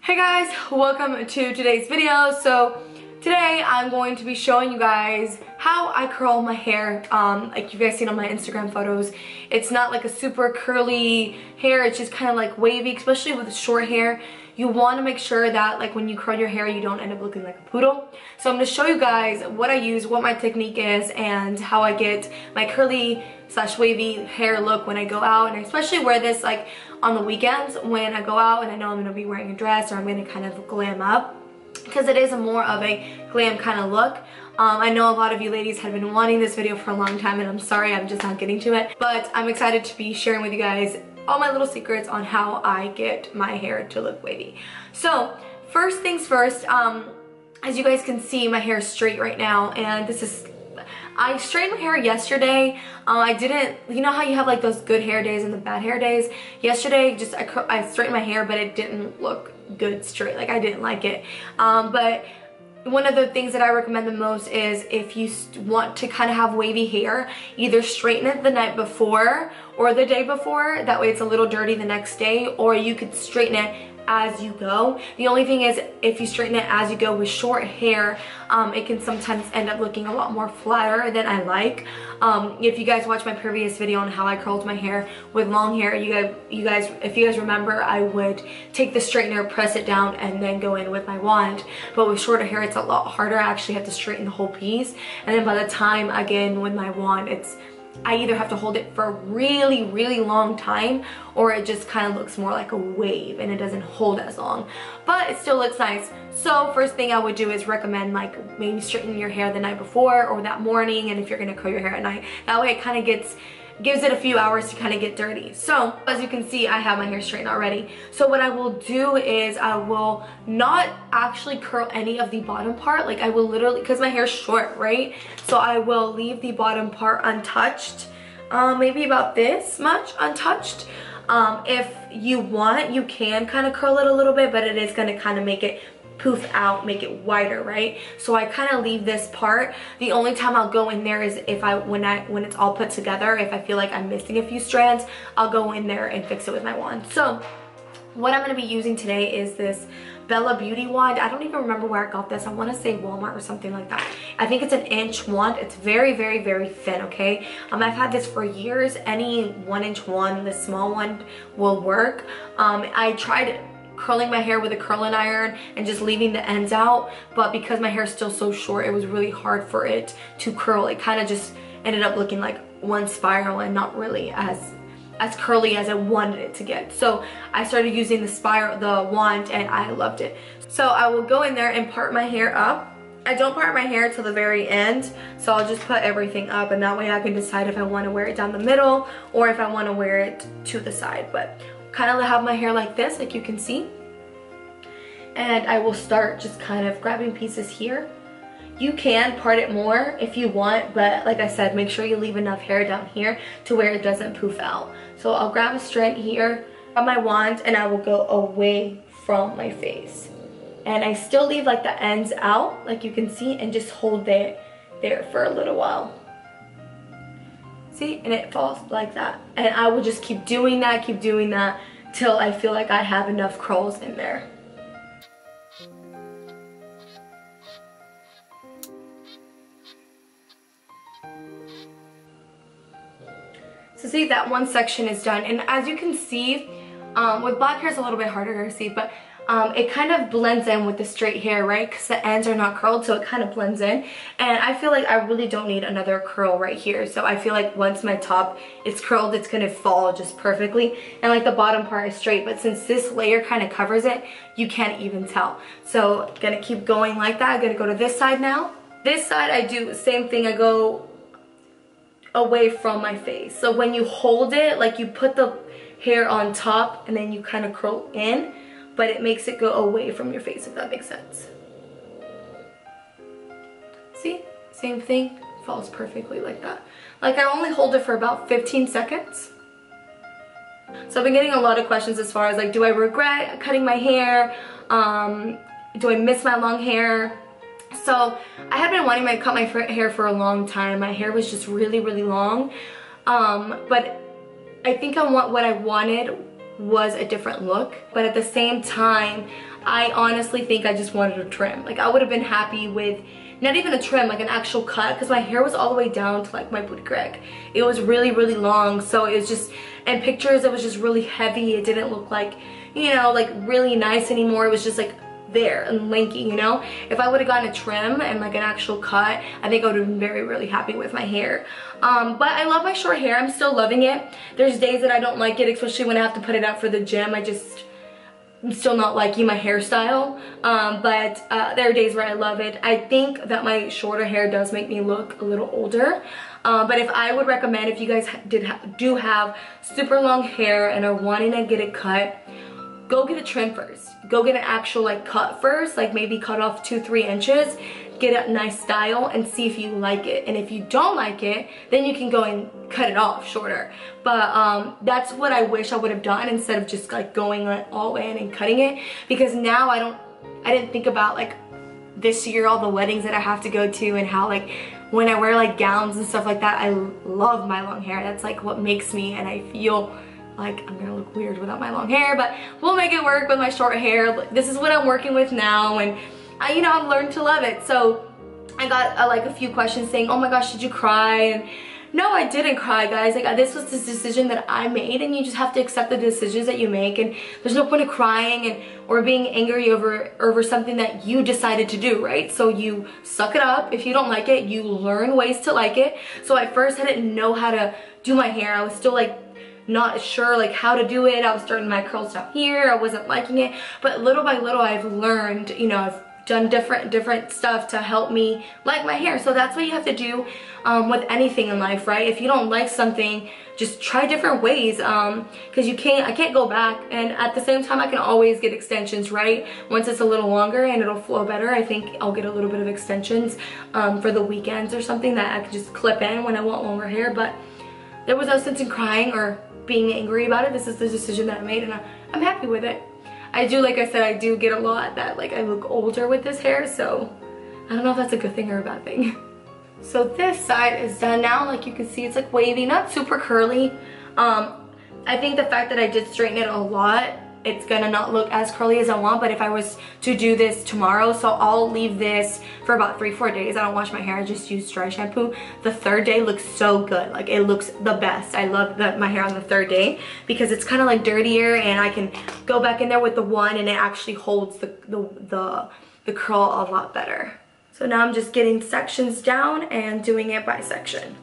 Hey guys, welcome to today's video. So today I'm going to be showing you guys how I curl my hair. Like you guys seen on my Instagram photos, it's not like a super curly hair, it's just kind of like wavy, especially with short hair. You want to make sure that like when you curl your hair you don't end up looking like a poodle. So I'm going to show you guys what I use, what my technique is, and how I get my curly / wavy hair look when I go out. And I especially wear this like on the weekends when I go out and I know I'm going to be wearing a dress or I'm going to kind of glam up, because it is more of a glam kind of look. I know a lot of you ladies have been wanting this video for a long time, and I'm sorry I'm just not getting to it, but I'm excited to be sharing with you guys all my little secrets on how I get my hair to look wavy. So first things first, as you guys can see, my hair is straight right now, and this is, I straightened my hair yesterday. I didn't, you know how you have like those good hair days and the bad hair days? Yesterday, just I straightened my hair, but it didn't look good straight. Like I didn't like it. But one of the things that I recommend the most is if you want to kind of have wavy hair, either straighten it the night before or the day before. That way it's a little dirty the next day, or you could straighten it as you go. The only thing is, if you straighten it as you go with short hair, it can sometimes end up looking a lot more flatter than I like. If you guys watched my previous video on how I curled my hair with long hair, you guys, if you guys remember, I would take the straightener, press it down, and then go in with my wand. But with shorter hair, it's a lot harder. I actually have to straighten the whole piece, and then by the time I get in with my wand, I either have to hold it for a really long time, or it just kind of looks more like a wave and it doesn't hold as long, but it still looks nice. So first thing I would do is recommend like maybe straightening your hair the night before or that morning, and if you're gonna curl your hair at night, that way it kind of gives it a few hours to kind of get dirty. So as you can see, I have my hair straightened already. So what I will do is I will not actually curl any of the bottom part. Like I will literally, because my hair is short, right? So I will leave the bottom part untouched, maybe about this much untouched. If you want, you can kind of curl it a little bit, but it is going to kind of make it poof out, make it wider, right? So I kind of leave this part. The only time I'll go in there is if when it's all put together, if I feel like I'm missing a few strands, I'll go in there and fix it with my wand. So what I'm going to be using today is this Bella Beauty wand. I don't even remember where I got this. I want to say Walmart or something like that. I think it's an inch wand. It's very thin, okay? I've had this for years. Any 1-inch wand, the small one, will work. I tried curling my hair with a curling iron and just leaving the ends out, but because my hair is still so short, it was really hard for it to curl. It kind of just ended up looking like one spiral and not really as curly as I wanted it to get. So I started using the wand, and I loved it. So I will go in there and part my hair up. I don't part my hair till the very end, so I'll just put everything up, and that way I can decide if I want to wear it down the middle or if I want to wear it to the side. But kind of have my hair like this, like you can see. And I will start just kind of grabbing pieces here. You can part it more if you want, but like I said, make sure you leave enough hair down here to where it doesn't poof out. So I'll grab a strand here on my wand, and I will go away from my face. And I still leave like the ends out, like you can see, and just hold it there for a little while. See, and it falls like that. And I will just keep doing that till I feel like I have enough curls in there. So see, that one section is done, and as you can see, with black hair it's a little bit harder to see, but it kind of blends in with the straight hair, right? Because the ends are not curled, so it kind of blends in. And I feel like I really don't need another curl right here. So I feel like once my top is curled, it's going to fall just perfectly. And like the bottom part is straight, but since this layer kind of covers it, you can't even tell. So I'm going to keep going like that. I'm going to go to this side now. This side I do the same thing. I go away from my face. So when you hold it, like you put the hair on top and then you kind of curl in, but it makes it go away from your face, if that makes sense. See? Same thing. Falls perfectly like that. Like I only hold it for about 15 seconds. So I've been getting a lot of questions as far as like, do I regret cutting my hair? Do I miss my long hair? So I had been wanting to cut my hair for a long time. My hair was just really long. But I think what I wanted was a different look, but at the same time I honestly think I just wanted a trim. Like, I would have been happy with not even a trim, like an actual cut, because my hair was all the way down to like my booty crack. It was really, really long, so it was just, in pictures it was just really heavy. It didn't look like, you know, like really nice anymore. It was just like there and lanky, you know. If I would have gotten a trim and like an actual cut, I think I would have been very, really happy with my hair. But I love my short hair. I'm still loving it. There's days that I don't like it, especially when I have to put it out for the gym. I'm still not liking my hairstyle, but there are days where I love it. I think that my shorter hair does make me look a little older, but if I would recommend, if you guys do have super long hair and are wanting to get it cut, go get a trim first. Go get an actual like cut first, like maybe cut off 2-3 inches, get a nice style and see if you like it. And if you don't like it, then you can go and cut it off shorter. But that's what I wish I would have done instead of just like going all in and cutting it, because now I didn't think about like this year all the weddings that I have to go to and how like when I wear like gowns and stuff like that, I love my long hair. That's like what makes me, and I feel like I'm gonna look weird without my long hair, but we'll make it work with my short hair. This is what I'm working with now, and you know, I've learned to love it. So I got like a few questions saying, oh my gosh, did you cry? And no, I didn't cry, guys. Like, this was this decision that I made, and you just have to accept the decisions that you make, and there's no point of crying or being angry over something that you decided to do, right? So you suck it up. If you don't like it, you learn ways to like it. So at first I didn't know how to do my hair. I was still like not sure like how to do it. I was starting my curls down here. I wasn't liking it, but little by little I've learned, you know, I've done different stuff to help me like my hair. So that's what you have to do with anything in life, right? If you don't like something, just try different ways, because I can't go back. And at the same time, I can always get extensions, right? Once it's a little longer and it'll flow better, I think I'll get a little bit of extensions for the weekends or something that I could just clip in when I want longer hair. But there was no sense in crying or being angry about it. This is the decision that I made, and I'm happy with it. I do, like I said, I do get a lot that like I look older with this hair, so I don't know if that's a good thing or a bad thing. So this side is done now. Like you can see, it's like wavy, not super curly. I think the fact that I did straighten it a lot, it's gonna not look as curly as I want. But if I was to do this tomorrow, so I'll leave this for about 3-4 days. I don't wash my hair, I just use dry shampoo. The third day looks so good. Like, it looks the best. I love my hair on the third day because it's kind of like dirtier, and I can go back in there with the one and it actually holds the curl a lot better. So now I'm just getting sections down and doing it by section.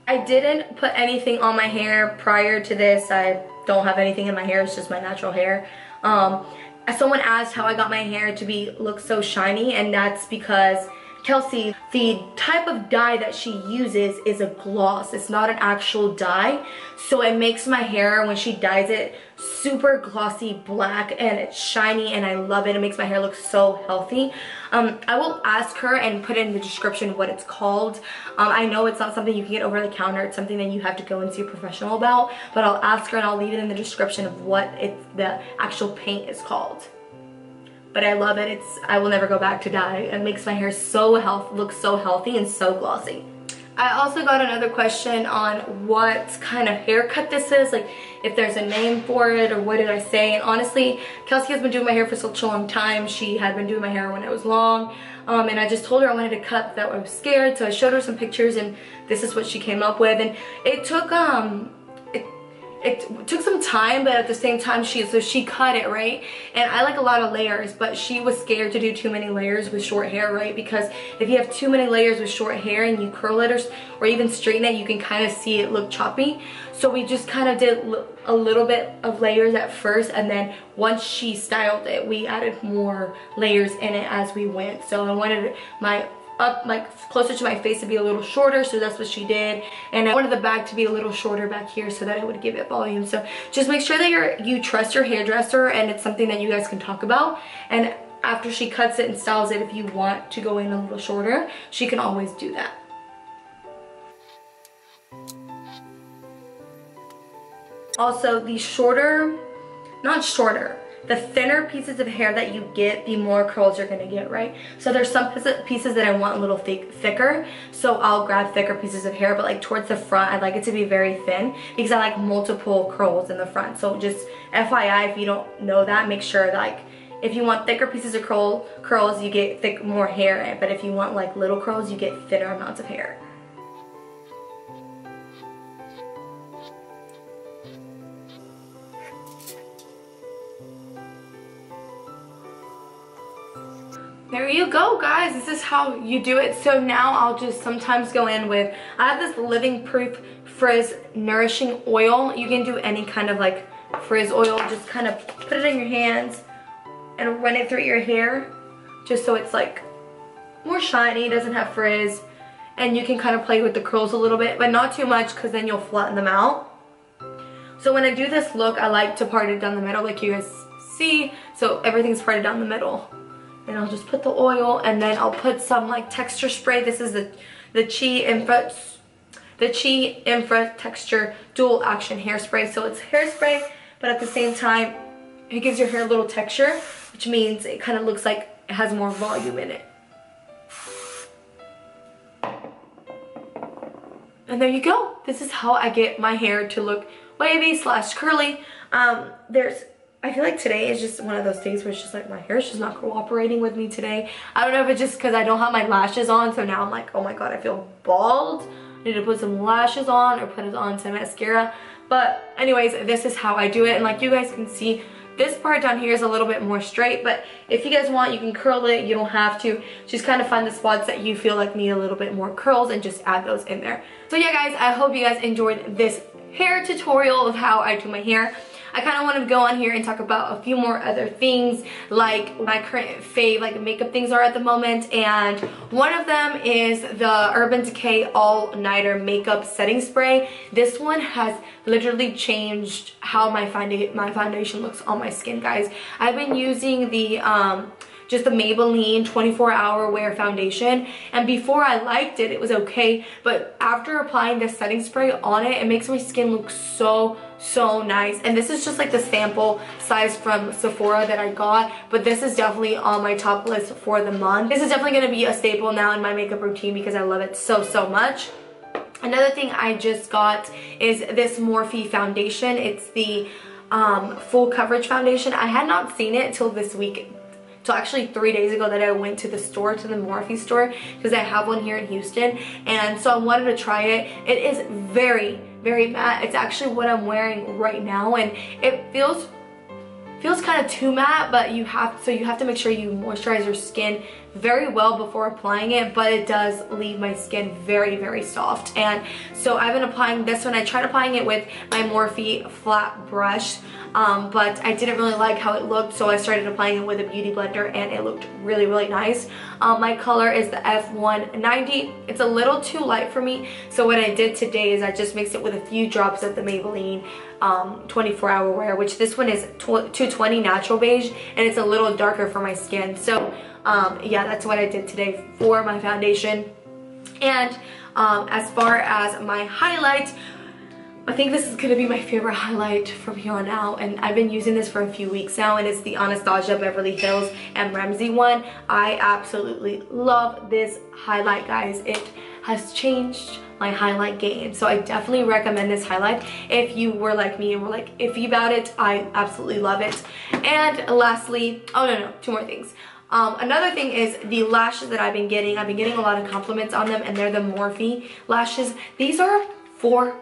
I didn't put anything on my hair prior to this. I don't have anything in my hair, it's just my natural hair. Someone asked how I got my hair to look so shiny, and that's because Kelsey, the type of dye that she uses is a gloss. It's not an actual dye, so it makes my hair, when she dyes it, super glossy black, and it's shiny, and I love it. It makes my hair look so healthy. I will ask her and put in the description what it's called. I know it's not something you can get over the counter. It's something that you have to go and see a professional about, but I'll ask her and I'll leave it in the description of what the actual paint is called. But I love it. I will never go back to dye. It makes my hair look so healthy and so glossy. I also got another question on what kind of haircut this is, like if there's a name for it or what did I say. And honestly, Kelsey has been doing my hair for such a long time. She had been doing my hair when it was long, and I just told her I wanted to cut that I was scared. So I showed her some pictures, and this is what she came up with. And it took it took some time, but at the same time she cut it, right? And I like a lot of layers, but she was scared to do too many layers with short hair, right? Because if you have too many layers with short hair and you curl it or even straighten it, you can kind of see it look choppy. So we just kind of did a little bit of layers at first, and then once she styled it, we added more layers in it as we went. So I wanted my closer to my face to be a little shorter, so that's what she did. And I wanted the back to be a little shorter back here so that it would give it volume. So just make sure that you trust your hairdresser, and it's something that you guys can talk about. And after she cuts it and styles it, if you want to go in a little shorter, she can always do that. Also, the thinner pieces of hair that you get, the more curls you're gonna get, right? So there's some pieces that I want a little thicker, so I'll grab thicker pieces of hair, but like towards the front, I like it to be very thin because I like multiple curls in the front. So just FYI, if you don't know that, make sure like if you want thicker pieces of curls, you get more hair, but if you want like little curls, you get thinner amounts of hair. There you go, guys. This is how you do it. So now I'll just sometimes go in with, I have this Living Proof Frizz Nourishing Oil. You can do any kind of like frizz oil. Just kind of put it in your hands and run it through your hair just so it's like more shiny, doesn't have frizz. And you can kind of play with the curls a little bit, but not too much because then you'll flatten them out. So when I do this look, I like to part it down the middle like you guys see. So everything's parted down the middle. And I'll just put the oil, and then I'll put some like texture spray. This is the Chi Infra Texture Dual Action Hairspray. So it's hairspray, but at the same time, it gives your hair a little texture, which means it kind of looks like it has more volume in it. And there you go. This is how I get my hair to look wavy / curly. I feel like today is just one of those days where it's just like my hair is just not cooperating with me today. I don't know if it's just because I don't have my lashes on, so now I'm like, oh my god, I feel bald. I need to put some lashes on or put on some mascara. But anyways, this is how I do it. And like you guys can see, this part down here is a little bit more straight, but if you guys want, you can curl it. You don't have to. Just kind of find the spots that you feel like need a little bit more curls and just add those in there. So yeah, guys, I hope you guys enjoyed this hair tutorial of how I do my hair. I kind of want to go on here and talk about a few more other things, like my current fave like makeup things are at the moment, and one of them is the Urban Decay All Nighter Makeup Setting Spray. This one has literally changed how my foundation looks on my skin, guys. I've been using the just the Maybelline 24-hour wear foundation, and before I liked it, it was okay, but after applying this setting spray on it, it makes my skin look so nice. And this is just like the sample size from Sephora that I got, but this is definitely on my top list for the month. This is definitely going to be a staple now in my makeup routine because I love it so much. Another thing I just got is this Morphe foundation. It's the full coverage foundation. I had not seen it till this week. So actually 3 days ago that I went to the store, to the Morphe store, because I have one here in Houston, and so I wanted to try it. It is very matte. It's actually what I'm wearing right now, and it feels kind of too matte, but you have to make sure you moisturize your skin very well before applying it, but it does leave my skin very soft. And so I've been applying this one. I tried applying it with my Morphe flat brush, but I didn't really like how it looked, so I started applying it with a beauty blender, and it looked really nice. My color is the F190. It's a little too light for me, so what I did today is I just mixed it with a few drops of the Maybelline 24-hour wear, which this one is 220 natural beige, and it's a little darker for my skin. So yeah, that's what I did today for my foundation. And as far as my highlight, I think this is going to be my favorite highlight from here on out, and I've been using this for a few weeks now, and it's the Anastasia Beverly Hills and Ramsey one. I absolutely love this highlight, guys. It has changed my highlight game, so I definitely recommend this highlight if you were like me and were like iffy about it. I absolutely love it. And lastly, oh no, two more things. Another thing is the lashes that I've been getting a lot of compliments on them, and they're the Morphe lashes. These are $4.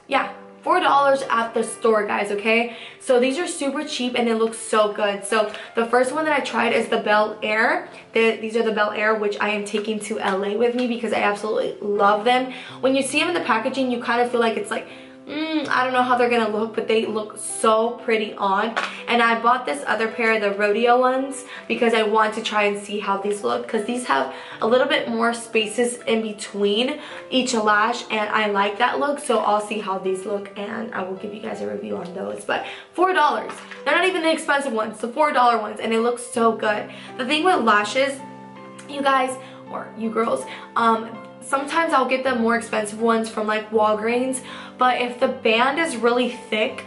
Yeah, $4 at the store, guys, okay? So these are super cheap and they look so good. So the first one that I tried is the Bel Air. These are the Bel Air, which I am taking to LA with me because I absolutely love them. When you see them in the packaging, you kind of feel like it's like, I don't know how they're gonna look, but they look so pretty on. And I bought this other pair of the rodeo ones because I want to try and see how these look, because these have a little bit more spaces in between each lash, and I like that look. So I'll see how these look and I will give you guys a review on those. But $4, they're not even the expensive ones, the $4 ones, and they look so good. The thing with lashes, you guys, or you girls, sometimes I'll get the more expensive ones from like Walgreens, but if the band is really thick,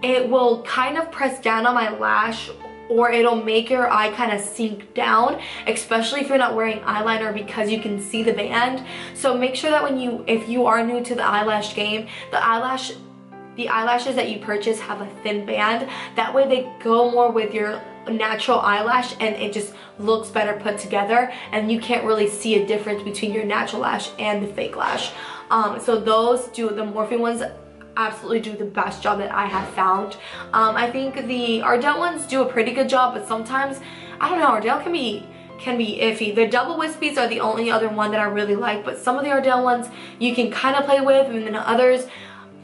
it will kind of press down on my lash, or it'll make your eye kind of sink down, especially if you're not wearing eyeliner, because you can see the band. So make sure that if you are new to the eyelash game, the eyelashes that you purchase have a thin band. That way they go more with your natural eyelash and it just looks better put together, and you can't really see a difference between your natural lash and the fake lash. So those the Morphe ones absolutely do the best job that I have found. I think the Ardell ones do a pretty good job, but sometimes, I don't know, Ardell can be iffy. The double wispies are the only other one that I really like, but some of the Ardell ones you can kind of play with, and then others,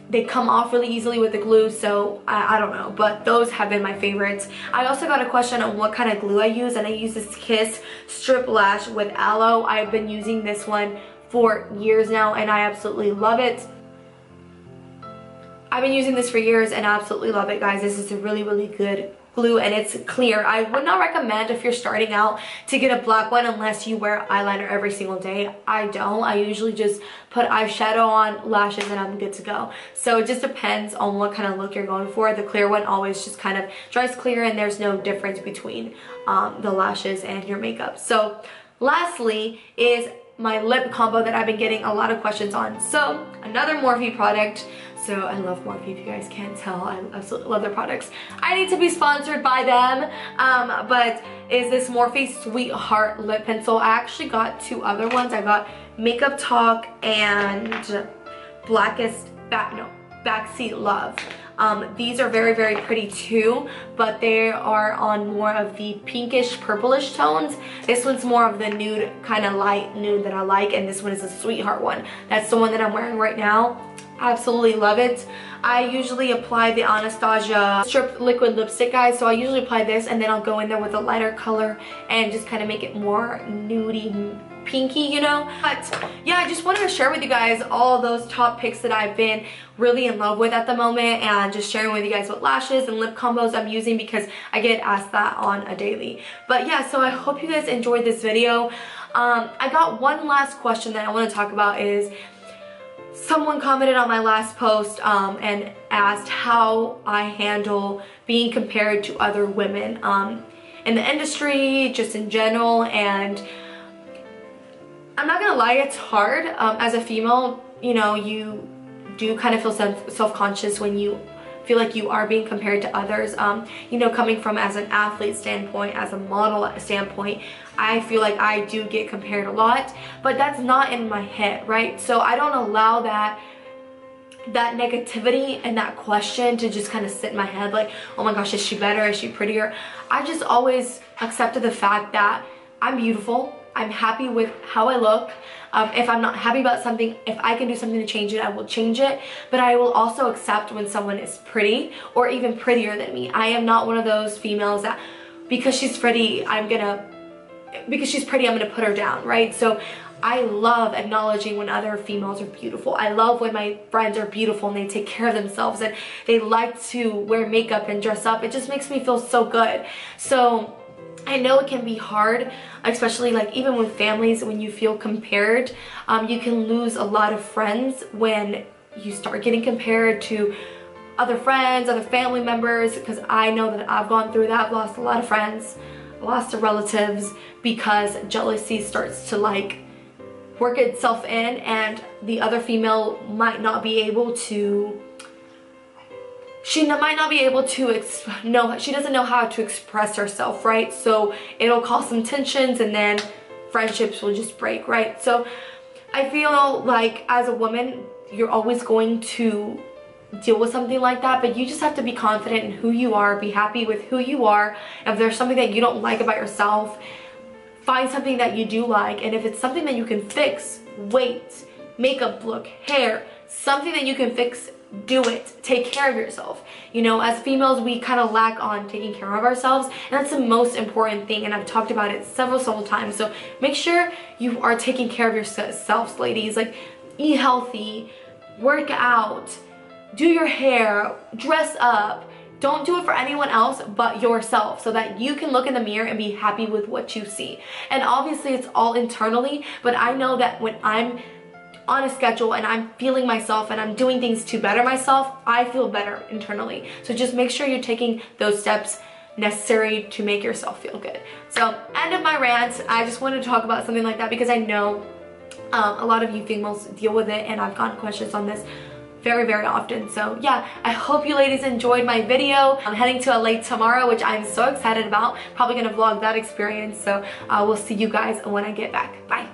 they come off really easily with the glue, so I don't know, but those have been my favorites. I also got a question on what kind of glue I use, and I use this Kiss Strip Lash with aloe. I've been using this one for years now, and I absolutely love it. I've been using this for years and I absolutely love it, guys. This is a really, really good glue, and it's clear. I would not recommend, if you're starting out, to get a black one unless you wear eyeliner every single day. I don't. I usually just put eyeshadow on, lashes, and I'm good to go. So it just depends on what kind of look you're going for. The clear one always just kind of dries clear, and there's no difference between the lashes and your makeup. So lastly is my lip combo that I've been getting a lot of questions on. So another Morphe product. So I love Morphe, if you guys can't tell. I absolutely love their products. I need to be sponsored by them. But is this Morphe Sweetheart Lip Pencil. I actually got two other ones. I got Makeup Talk and Backseat Love. These are very, very pretty too, but they are on more of the pinkish purplish tones. This one's more of the nude, kind of light nude that I like, and this one is a Sweetheart one. That's the one that I'm wearing right now. Absolutely love it. I usually apply the Anastasia Strip Liquid Lipstick, guys, so I usually apply this and then I'll go in there with a lighter color and just kind of make it more nudie pinky, you know. But yeah, I just wanted to share with you guys all those top picks that I've been really in love with at the moment, and just sharing with you guys what lashes and lip combos I'm using, because I get asked that on a daily. But yeah, so I hope you guys enjoyed this video. I got one last question that I want to talk about. Is someone commented on my last post and asked how I handle being compared to other women in the industry, just in general. And I'm not gonna lie, it's hard. As a female, you know, you do kind of feel self-conscious when you feel like you are being compared to others. You know, coming from as an athlete standpoint, as a model standpoint, I feel like I do get compared a lot, but that's not in my head, right? So I don't allow that negativity and that question to just kind of sit in my head like, oh my gosh, is she better? Is she prettier? I just always accepted the fact that I'm beautiful. I'm happy with how I look. If I'm not happy about something, if I can do something to change it, I will change it. But I will also accept when someone is pretty or even prettier than me. I am not one of those females that because she's pretty, I'm gonna put her down, right? So I love acknowledging when other females are beautiful. I love when my friends are beautiful and they take care of themselves and they like to wear makeup and dress up. It just makes me feel so good. So I know it can be hard, especially like even with families, when you feel compared. You can lose a lot of friends when you start getting compared to other friends, other family members, because I know that I've gone through that. I've lost a lot of friends, lost to relatives, because jealousy starts to like work itself in, and the other female might not be able to, she doesn't know how to express herself, right? So it'll cause some tensions, and then friendships will just break, right? So I feel like as a woman, you're always going to deal with something like that, but you just have to be confident in who you are, be happy with who you are. If there's something that you don't like about yourself, find something that you do like, and if it's something that you can fix, weight, makeup look, hair, something that you can fix, do it. Take care of yourself. You know, as females, we kind of lack on taking care of ourselves, and that's the most important thing, and I've talked about it several times. So make sure you are taking care of yourselves, ladies. Like, eat healthy, work out, do your hair, dress up. Don't do it for anyone else but yourself, so that you can look in the mirror and be happy with what you see. And obviously it's all internally, but I know that when I'm on a schedule and I'm feeling myself and I'm doing things to better myself, I feel better internally. So just make sure you're taking those steps necessary to make yourself feel good. So end of my rant. I just wanted to talk about something like that because I know a lot of you females deal with it, and I've gotten questions on this very, very often. So yeah, I hope you ladies enjoyed my video. I'm heading to LA tomorrow, which I'm so excited about. Probably gonna vlog that experience. So we'll see you guys when I get back. Bye.